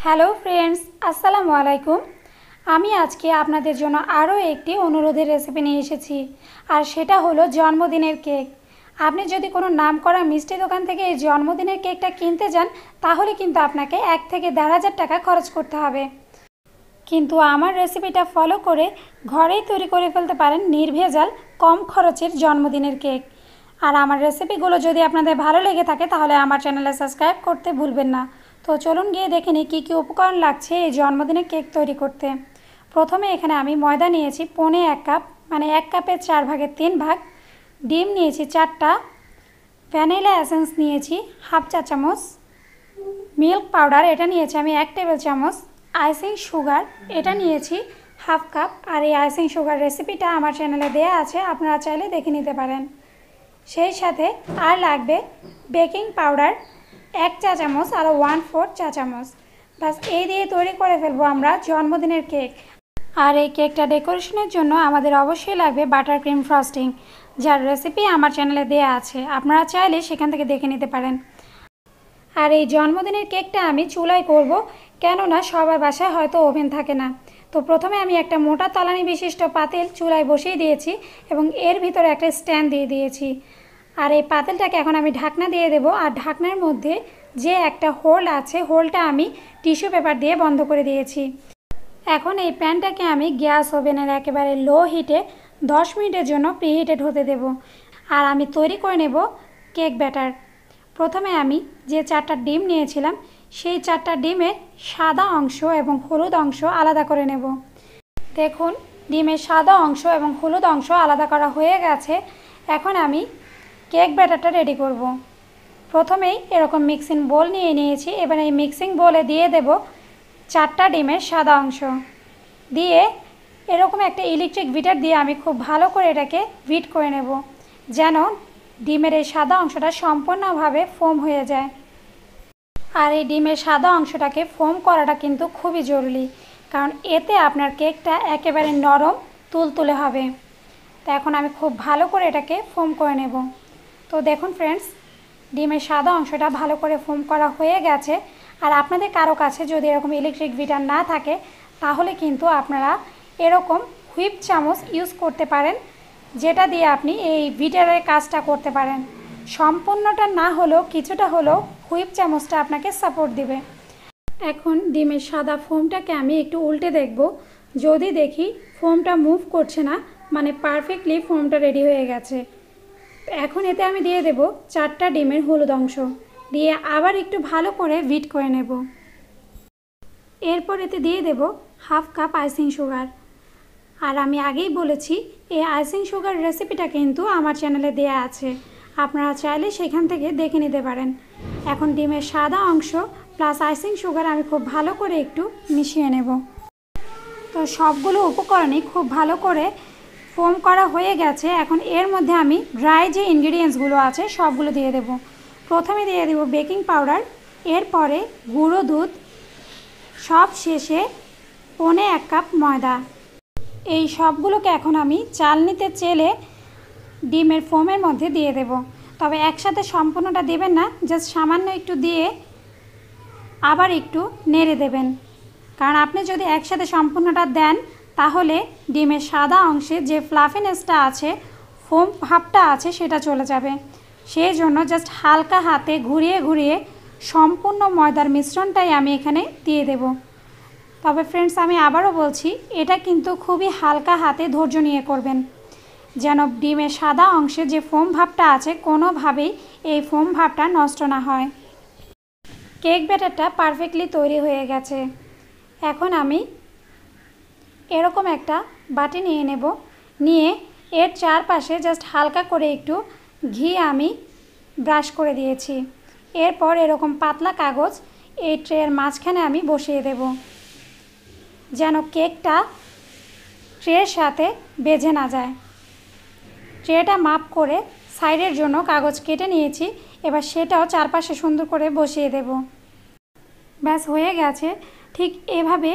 Hello friends, আসসালামু আলাইকুম। আমি আজকে আপনাদের জন্য আরও একটি অনুরোধের রেসিপি নিয়ে এসেছি, আর সেটা হলো জন্মদিনের কেক। আপনি যদি কোনো নামকরা মিষ্টি দোকান থেকে এই জন্মদিনের কেকটা কিনতে যান, তাহলে কিন্তু আপনাকে 1 থেকে 1,500 টাকা খরচ করতে হবে। কিন্তু আমার রেসিপিটা ফলো করে ঘরেই তৈরি করে ফেলতে পারেন নির্ভেজাল কম খরচের জন্মদিনের কেক। আর আমার রেসিপিগুলো যদি আপনাদের ভালো লেগে থাকে তাহলে আমার চ্যানেলে সাবস্ক্রাইব করতে ভুলবেন না। তো চলুন গিয়ে দেখে নিই কী কী উপকরণ লাগছে এই জন্মদিনের কেক তৈরি করতে। প্রথমে এখানে আমি ময়দা নিয়েছি 1.25 কাপ, মানে 1 কাপের 4 ভাগের 3 ভাগ। ডিম নিয়েছি 4টা। ভ্যানিলা এসেন্স নিয়েছি 1/2 চা চামচ। মিল্ক পাউডার এটা নিয়েছি আমি 1 টেবিল চামচ। আইসিং সুগার এটা নিয়েছি 1/2 কাপ। আর এই আইসিং সুগার রেসিপিটা আমার চ্যানেলে দেয়া আছে, আপনারা চাইলে দেখে নিতে পারেন। সেই সাথে আর লাগবে বেকিং পাউডার 1 চা চামচ, আরও 1/4 চা চামচ। বাস এই দিয়ে তৈরি করে ফেলবো আমরা জন্মদিনের কেক। আর এই কেকটা ডেকোরেশনের জন্য আমাদের অবশ্যই লাগবে বাটার ক্রিম ফ্রস্টিং, যার রেসিপি আমার চ্যানেলে দেয়া আছে, আপনারা চাইলে সেখান থেকে দেখে নিতে পারেন। আর এই জন্মদিনের কেকটা আমি চুলায় করব, কেননা সবার বাসায় হয়তো ওভেন থাকে না। তো প্রথমে আমি একটা মোটা তলানি বিশিষ্ট পাতিল চুলায় বসিয়ে দিয়েছি এবং এর ভিতরে একটা স্ট্যান্ড দিয়ে দিয়েছি। আর এই পাতিলটাকে এখন আমি ঢাকনা দিয়ে দেব। আর ঢাকনার মধ্যে যে একটা হোল আছে, হোলটা আমি টিস্যু পেপার দিয়ে বন্ধ করে দিয়েছি। এখন এই প্যানটাকে আমি গ্যাস ওভেনের একেবারে লো হিটে 10 মিনিটের জন্য প্রিহিটেড হতে দেব। আর আমি তৈরি করে নেব কেক ব্যাটার। প্রথমে আমি যে 4টা ডিম নিয়েছিলাম, সেই 4টা ডিমের সাদা অংশ এবং হলুদ অংশ আলাদা করে নেব। দেখুন, ডিমের সাদা অংশ এবং হলুদ অংশ আলাদা করা হয়ে গেছে। এখন আমি কেক ব্যাটারটা রেডি করব। প্রথমেই এরকম মিক্সিং বোল নিয়ে নিয়েছি। এবার এই মিক্সিং বোলে দিয়ে দেব 4টা ডিমের সাদা অংশ। দিয়ে এরকম একটা ইলেকট্রিক বিটার দিয়ে আমি খুব ভালো করে এটাকে বিট করে নেব, যেন ডিমের এই সাদা অংশটা সম্পূর্ণভাবে ফোম হয়ে যায়। আর এই ডিমের সাদা অংশটাকে ফোম করাটা কিন্তু খুবই জরুরি, কারণ এতে আপনার কেকটা একেবারে নরম তুলতুলে হবে। তো এখন আমি খুব ভালো করে এটাকে ফোম করে নেব। তো দেখুন ফ্রেন্ডস, ডিমের সাদা অংশটা ভালো করে ফোম করা হয়ে গেছে। আর আপনাদের কারো কাছে যদি এরকম ইলেকট্রিক বিটার না থাকে, তাহলে কিন্তু আপনারা এরকম হুইপ চামচ ইউজ করতে পারেন, যেটা দিয়ে আপনি এই বিটারের কাজটা করতে পারেন। সম্পূর্ণটা না হলেও কিছুটা হলেও হুইপ চামচটা আপনাকে সাপোর্ট দিবে। এখন ডিমের সাদা ফোমটাকে আমি একটু উল্টে দেখব। যদি দেখি ফোমটা মুভ করছে না, মানে পারফেক্টলি ফোমটা রেডি হয়ে গেছে। এখন এতে আমি দিয়ে দেব 4টা ডিমের হলুদ অংশ, দিয়ে আবার একটু ভালো করে বিট করে নেব। এরপর এতে দিয়ে দেব 1/2 কাপ আইসিং সুগার। আর আমি আগেই বলেছি, এই আইসিং সুগার রেসিপিটা কিন্তু আমার চ্যানেলে দেয়া আছে, আপনারা চাইলে সেখান থেকে দেখে নিতে পারেন। এখন ডিমের সাদা অংশ প্লাস আইসিং সুগার আমি খুব ভালো করে একটু মিশিয়ে নেব। তো সবগুলো উপকরণই খুব ভালো করে ফোম করা হয়ে গেছে। এখন এর মধ্যে আমি ড্রাই যে ইনগ্রিডিয়েন্টসগুলো আছে সবগুলো দিয়ে দেব। প্রথমে দিয়ে দেব বেকিং পাউডার, এরপরে গুঁড়ো দুধ, সব শেষে 1.25 কাপ ময়দা। এই সবগুলোকে এখন আমি চালনিতে চেলে ডিমের ফোমের মধ্যে দিয়ে দেব। তবে একসাথে সম্পূর্ণটা দেবেন না, জাস্ট সামান্য একটু দিয়ে আবার একটু নেড়ে দেবেন, কারণ আপনি যদি একসাথে সম্পূর্ণটা দেন তাহলে ডিমের সাদা অংশে যে ফ্লাফিনেসটা আছে, ফোম ভাবটা আছে, সেটা চলে যাবে। সেই জন্য জাস্ট হালকা হাতে ঘুরিয়ে ঘুরিয়ে সম্পূর্ণ ময়দার মিশ্রণটাই আমি এখানে দিয়ে দেব। তবে ফ্রেন্ডস, আমি আবারও বলছি, এটা কিন্তু খুবই হালকা হাতে ধৈর্য নিয়ে করবেন, যেন ডিমের সাদা অংশে যে ফোম ভাবটা আছে কোনোভাবেই এই ফোম ভাবটা নষ্ট না হয়। কেক ব্যাটারটা পারফেক্টলি তৈরি হয়ে গেছে। এখন আমি এরকম একটা বাটি নিয়ে নেব, নিয়ে এর চারপাশে জাস্ট হালকা করে একটু ঘি আমি ব্রাশ করে দিয়েছি। এরপর এরকম পাতলা কাগজ এই ট্রের মাঝখানে আমি বসিয়ে দেব, যেন কেকটা ট্রের সাথে বেজে না যায়। ট্রেটা মাপ করে সাইডের জন্য কাগজ কেটে নিয়েছি, এবার সেটাও চারপাশে সুন্দর করে বসিয়ে দেব। ব্যাস হয়ে গেছে। ঠিক এভাবে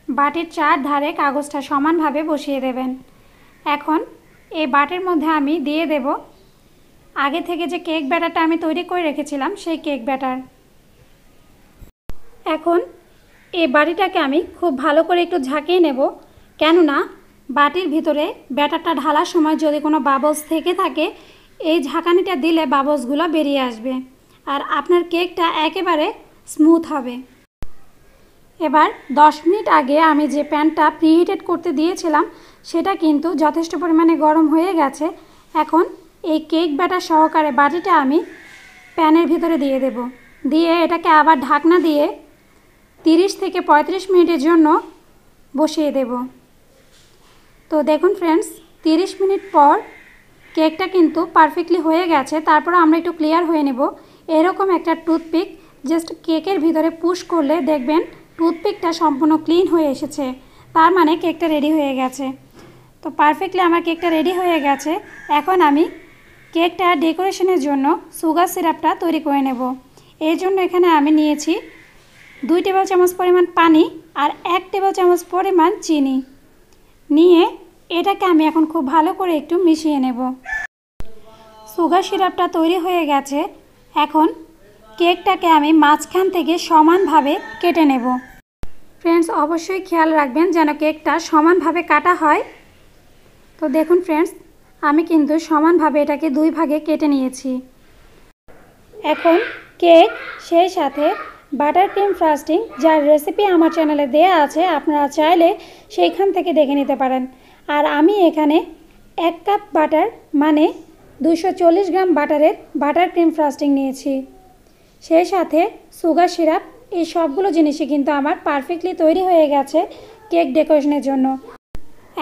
বাটির চার ধারে কাগজটা সমানভাবে বসিয়ে দেবেন। এখন এই বাটির মধ্যে আমি দিয়ে দেব আগে থেকে যে কেক ব্যাটারটা আমি তৈরি করে রেখেছিলাম সেই কেক ব্যাটার। এখন এই বাটিটাকে আমি খুব ভালো করে একটু ঝাঁকিয়ে নেব, কেননা বাটির ভিতরে ব্যাটারটা ঢালার সময় যদি কোনো বাবলস থেকে থাকে এই ঝাঁকানিটা দিলে বাবলসগুলো বেরিয়ে আসবে আর আপনার কেকটা একেবারে স্মুথ হবে। এবার 10 মিনিট আগে আমি যে প্যানটা প্রিহিটেড করতে দিয়েছিলাম সেটা কিন্তু যথেষ্ট পরিমাণে গরম হয়ে গেছে। এখন এই কেক ব্যাটার সহকারে বাটিটা আমি প্যানের ভিতরে দিয়ে দেব, দিয়ে এটাকে আবার ঢাকনা দিয়ে 30 থেকে 35 মিনিটের জন্য বসিয়ে দেব। তো দেখুন ফ্রেন্ডস, 30 মিনিট পর কেকটা কিন্তু পারফেক্টলি হয়ে গেছে। তারপর আমরা একটু ক্লিয়ার হয়ে নেব। এরকম একটা টুথপিক জাস্ট কেকের ভিতরে পুশ করলে দেখবেন টুথপিকটা সম্পূর্ণ ক্লিন হয়ে এসেছে, তার মানে কেকটা রেডি হয়ে গেছে। তো পারফেক্টলি আমার কেকটা রেডি হয়ে গেছে। এখন আমি কেকটা ডেকোরেশনের জন্য সুগার সিরাপটা তৈরি করে নেব। এর জন্য এখানে আমি নিয়েছি 2 টেবিল চামচ পরিমাণ পানি আর 1 টেবিল চামচ পরিমাণ চিনি নিয়ে এটাকে আমি এখন খুব ভালো করে একটু মিশিয়ে নেব। সুগার সিরাপটা তৈরি হয়ে গেছে। এখন কেকটাকে আমি মাঝখান থেকে সমানভাবে কেটে নেব। ফ্রেন্ডস, অবশ্যই খেয়াল রাখবেন যেন কেকটা সমানভাবে কাটা হয়। তো দেখুন ফ্রেন্ডস, আমি কিন্তু সমানভাবে এটাকে 2 ভাগে কেটে নিয়েছি। এখন কেক সেই সাথে বাটার ক্রিম ফ্রস্টিং যার রেসিপি আমার চ্যানেলে দেয়া আছে, আপনারা চাইলে সেইখান থেকে দেখে নিতে পারেন। আর আমি এখানে 1 কাপ বাটার মানে 240 গ্রাম বাটারের বাটার ক্রিম ফ্রস্টিং নিয়েছি, সেই সাথে সুগার সিরাপ। এই সবগুলো জিনিসই কিন্তু আমার পারফেক্টলি তৈরি হয়ে গেছে কেক ডেকোরেশনের জন্য।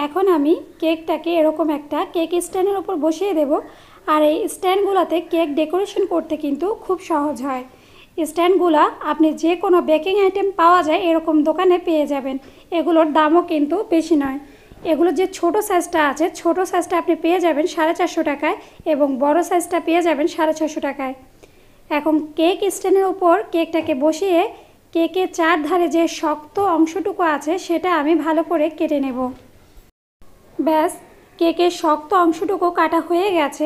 এখন আমি কেকটাকে এরকম একটা কেক স্ট্যান্ডের উপর বসিয়ে দেব। আর এই স্ট্যান্ডগুলোতে কেক ডেকোরেশন করতে কিন্তু খুব সহজ হয়। স্ট্যান্ডগুলো আপনি যে কোনো বেকিং আইটেম পাওয়া যায় এরকম দোকানে পেয়ে যাবেন। এগুলোর দামও কিন্তু বেশি নয়। এগুলোর যে ছোট সাইজটা আছে, ছোট সাইজটা আপনি পেয়ে যাবেন 450 টাকায় এবং বড় সাইজটা পেয়ে যাবেন 650 টাকায়। এখন কেক স্ট্যান্ডের উপর কেকটাকে বসিয়ে কেকের চারধারে যে শক্ত অংশটুকু আছে সেটা আমি ভালো করে কেটে নেব। ব্যাস, কেকের শক্ত অংশটুকু কাটা হয়ে গেছে।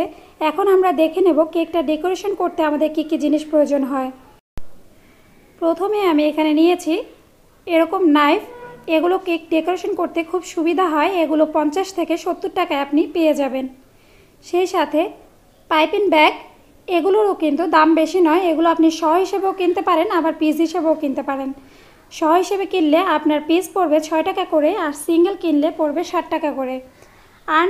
এখন আমরা দেখে নেব কেকটা ডেকোরেশন করতে আমাদের কী কী জিনিস প্রয়োজন হয়। প্রথমে আমি এখানে নিয়েছি এরকম নাইফ। এগুলো কেক ডেকোরেশন করতে খুব সুবিধা হয়। এগুলো 50 থেকে 70 টাকায় আপনি পেয়ে যাবেন। সেই সাথে পাইপিং ব্যাগ, এগুলোরও কিন্তু দাম বেশি নয়। এগুলো আপনি শ হিসেবেও কিনতে পারেন, আবার পিস হিসেবেও কিনতে পারেন। শ হিসেবে কিনলে আপনার পিস পড়বে 6 টাকা করে আর সিঙ্গেল কিনলে পড়বে 60 টাকা করে। আর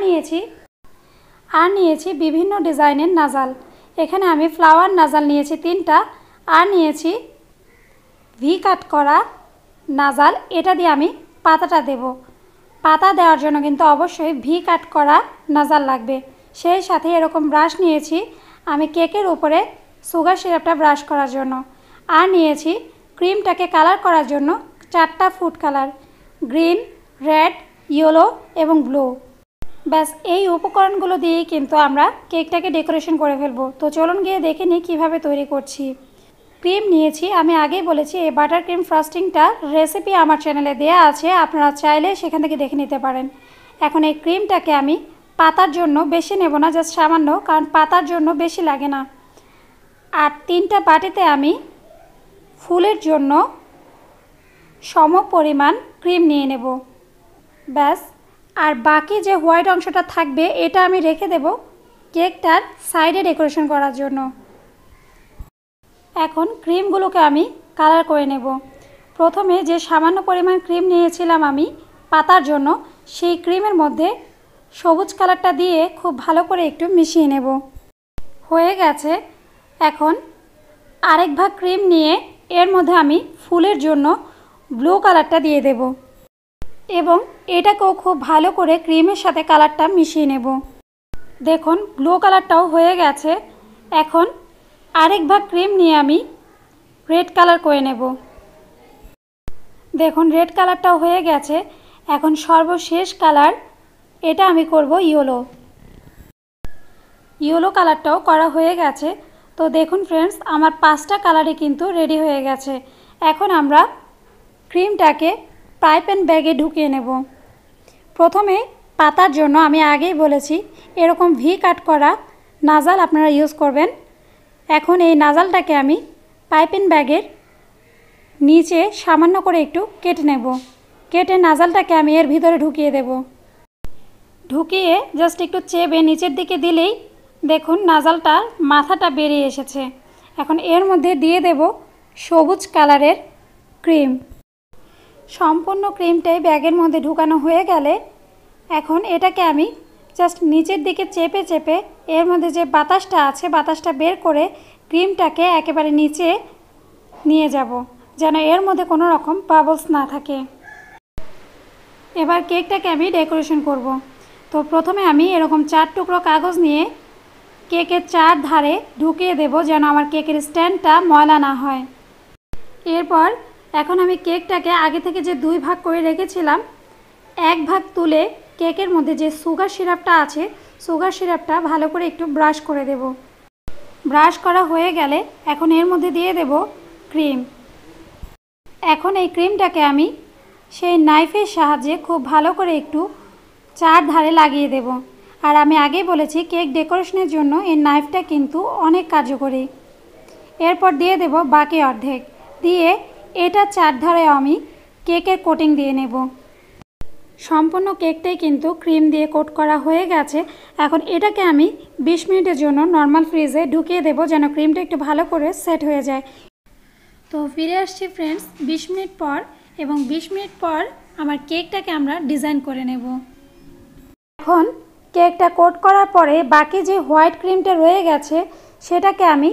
নিয়েছি বিভিন্ন ডিজাইনের নাজাল। এখানে আমি ফ্লাওয়ার নাজাল নিয়েছি 3টা, আর নিয়েছি ভি কাট করা নাজাল। এটা দিয়ে আমি পাতাটা দেব। পাতা দেওয়ার জন্য কিন্তু অবশ্যই ভি কাট করা নাজাল লাগবে। সেই সাথে এরকম ব্রাশ নিয়েছি আমি কেকের উপরে সুগার সিরাপটা ব্রাশ করার জন্য। আর নিয়েছি ক্রিমটাকে কালার করার জন্য 4টা food colour, green, red, yellow এবং ব্লু। ব্যাস, এই উপকরণগুলো দিয়েই কিন্তু আমরা কেকটাকে ডেকোরেশন করে ফেলবো। তো চলুন গিয়ে দেখে নিই কীভাবে তৈরি করছি। ক্রিম নিয়েছি, আমি আগেই বলেছি এই বাটার ক্রিম ফ্রস্টিংটা রেসিপি আমার চ্যানেলে দেয়া আছে, আপনারা চাইলে সেখান থেকে দেখে নিতে পারেন। এখন এই ক্রিমটাকে আমি পাতার জন্য বেশি নেব না, জাস্ট সামান্য, কারণ পাতার জন্য বেশি লাগে না। আর 3টা বাটিতে আমি ফুলের জন্য সম পরিমাণ ক্রিম নিয়ে নেব। ব্যাস, আর বাকি যে হোয়াইট অংশটা থাকবে এটা আমি রেখে দেব কেকটার সাইডে ডেকোরেশন করার জন্য। এখন ক্রিমগুলোকে আমি কালার করে নেব। প্রথমে যে সামান্য পরিমাণ ক্রিম নিয়েছিলাম আমি পাতার জন্য, সেই ক্রিমের মধ্যে সবুজ কালারটা দিয়ে খুব ভালো করে একটু মিশিয়ে নেব। হয়ে গেছে। এখন আরেক ভাগ ক্রিম নিয়ে এর মধ্যে আমি ফুলের জন্য ব্লু কালারটা দিয়ে দেব এবং এটাকেও খুব ভালো করে ক্রিমের সাথে কালারটা মিশিয়ে নেব। দেখুন ব্লু কালারটাও হয়ে গেছে। এখন আরেক ভাগ ক্রিম নিয়ে আমি রেড কালার করে নেব। দেখুন রেড কালারটাও হয়ে গেছে। এখন সর্বশেষ কালার, এটা আমি করব ইয়েলো। ইয়েলো কালারটাও করা হয়ে গেছে। তো দেখুন ফ্রেন্ডস, আমার 5টা কালারই কিন্তু রেডি হয়ে গেছে। এখন আমরা ক্রিমটাকে পাইপিং ব্যাগে ঢুকিয়ে নেব। প্রথমে পাতার জন্য আমি আগেই বলেছি এরকম ভি কাট করা নাজাল আপনারা ইউজ করবেন। এখন এই নাজালটাকে আমি পাইপিং ব্যাগের নিচে সামান্য করে একটু কেটে নেব। কেটে নাজালটাকে আমি এর ভিতরে ঢুকিয়ে দেব। ঢুকিয়ে জাস্ট একটু চেপে নিচের দিকে দিলেই দেখুন নাজালটার মাথাটা বেরিয়ে এসেছে। এখন এর মধ্যে দিয়ে দেব সবুজ কালারের ক্রিম। সম্পূর্ণ ক্রিমটাই ব্যাগের মধ্যে ঢুকানো হয়ে গেলে এখন এটাকে আমি জাস্ট নিচের দিকে চেপে চেপে এর মধ্যে যে বাতাসটা আছে বাতাসটা বের করে ক্রিমটাকে একেবারে নিচে নিয়ে যাব, যেন এর মধ্যে কোনো রকম বাবলস না থাকে। এবার কেকটাকে আমি ডেকোরেশন করব। তো প্রথমে আমি এরকম 4 টুকরো কাগজ নিয়ে কেকের 4 ধারে ঢুকিয়ে দেব, যেন আমার কেকের স্ট্যান্ডটা ময়লা না হয়। এরপর এখন আমি কেকটাকে আগে থেকে যে 2 ভাগ করে রেখেছিলাম, 1 ভাগ তুলে কেকের মধ্যে যে সুগার সিরাপটা আছে সুগার সিরাপটা ভালো করে একটু ব্রাশ করে দেব। ব্রাশ করা হয়ে গেলে এখন এর মধ্যে দিয়ে দেব ক্রিম। এখন এই ক্রিমটাকে আমি সেই নাইফের সাহায্যে খুব ভালো করে একটু 4 ধারে লাগিয়ে দেব। আর আমি আগেই বলেছি কেক ডেকোরেশনের জন্য এই নাইফটা কিন্তু অনেক কার্যকরী। এরপর দিয়ে দেব বাকি অর্ধেক, দিয়ে এটা 4 ধারে আমি কেকের কোটিং দিয়ে নেব। সম্পূর্ণ কেকটাই কিন্তু ক্রিম দিয়ে কোট করা হয়ে গেছে। এখন এটাকে আমি 20 মিনিটের জন্য নর্মাল ফ্রিজে ঢুকিয়ে দেব, যেন ক্রিমটা একটু ভালো করে সেট হয়ে যায়। তো ফিরে আসছি ফ্রেন্ডস 20 মিনিট পর, এবং 20 মিনিট পর আমার কেকটাকে আমরা ডিজাইন করে নেব। এখন কেকটা কোট করার পরে বাকি যে হোয়াইট ক্রিমটা রয়ে গেছে সেটাকে আমি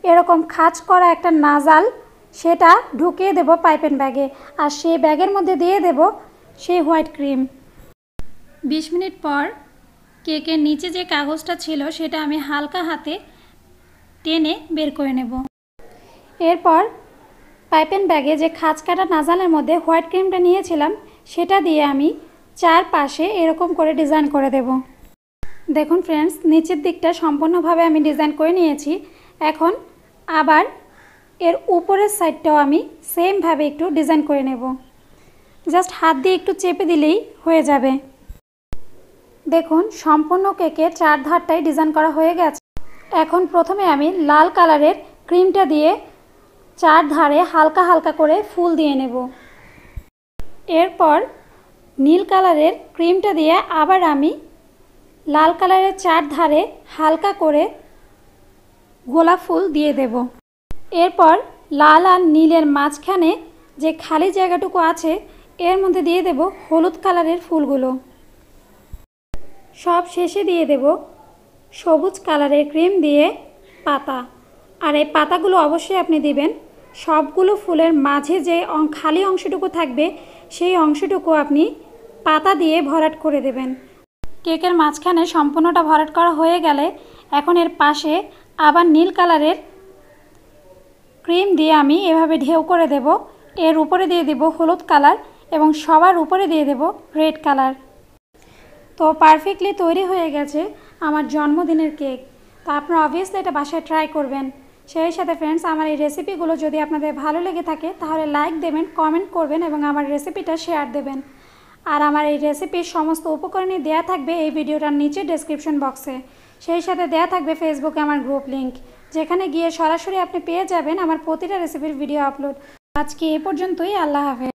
এরকম খাঁজ করা একটা নাজাল সেটা ঢুকিয়ে দেব পাইপেন ব্যাগে, আর সেই ব্যাগের মধ্যে দিয়ে দেব সেই হোয়াইট ক্রিম। 20 মিনিট পর কেকের নিচে যে কাগজটা ছিল সেটা আমি হালকা হাতে টেনে বের করে নেব। এরপর পাইপেন ব্যাগে যে খাঁজ কাটা নাজালের মধ্যে হোয়াইট ক্রিমটা নিয়েছিলাম সেটা দিয়ে আমি চারপাশে এরকম করে ডিজাইন করে দেব। দেখুন ফ্রেন্ডস, নিচের দিকটা সম্পূর্ণভাবে আমি ডিজাইন করে নিয়েছি। এখন আবার এর উপরের সাইডটাও আমি সেমভাবে একটু ডিজাইন করে নেব। জাস্ট হাত দিয়ে একটু চেপে দিলেই হয়ে যাবে। দেখুন সম্পূর্ণ কেকের 4 ধারটাই ডিজাইন করা হয়ে গেছে। এখন প্রথমে আমি লাল কালারের ক্রিমটা দিয়ে 4 ধারে হালকা হালকা করে ফুল দিয়ে নেব। এরপর নীল কালারের ক্রিমটা দিয়ে আবার আমি লাল কালারের 4 ধারে হালকা করে গোলাপ ফুল দিয়ে দেব। এরপর লাল আর নীলের মাঝখানে যে খালি জায়গাটুকু আছে এর মধ্যে দিয়ে দেব হলুদ কালারের ফুলগুলো। সব শেষে দিয়ে দেব সবুজ কালারের ক্রিম দিয়ে পাতা। আর এই পাতাগুলো অবশ্যই আপনি দিবেন সবগুলো ফুলের মাঝে যে খালি অংশটুকু থাকবে সেই অংশটুকু আপনি পাতা দিয়ে ভরাট করে দেবেন। কেকের মাঝখানে সম্পূর্ণটা ভরাট করা হয়ে গেলে এখন এর পাশে আবার নীল কালারের ক্রিম দিয়ে আমি এভাবে ঢেউ করে দেব। এর উপরে দিয়ে দেব হলুদ কালার এবং সবার উপরে দিয়ে দেব রেড কালার। তো পারফেক্টলি তৈরি হয়ে গেছে আমার জন্মদিনের কেক। তো আপনারা অবভিয়াসলি এটা বাসায় ট্রাই করবেন। সেই সাথে ফ্রেন্ডস, আমার এই রেসিপিগুলো যদি আপনাদের ভালো লেগে থাকে তাহলে লাইক দেবেন, কমেন্ট করবেন এবং আমার রেসিপিটা শেয়ার দেবেন। আর আমার এই রেসিপির সমস্ত উপকরণই দেয়া থাকবে এই ভিডিওটার নিচে ডেসক্রিপশন বক্সে। সেই সাথে দেয়া থাকবে ফেসবুকে আমার গ্রুপ লিংক, যেখানে গিয়ে সরাসরি আপনি পেয়ে যাবেন আমার প্রতিটা রেসিপির ভিডিও আপলোড। আজকে এ পর্যন্তই। আল্লাহ হাফেজ।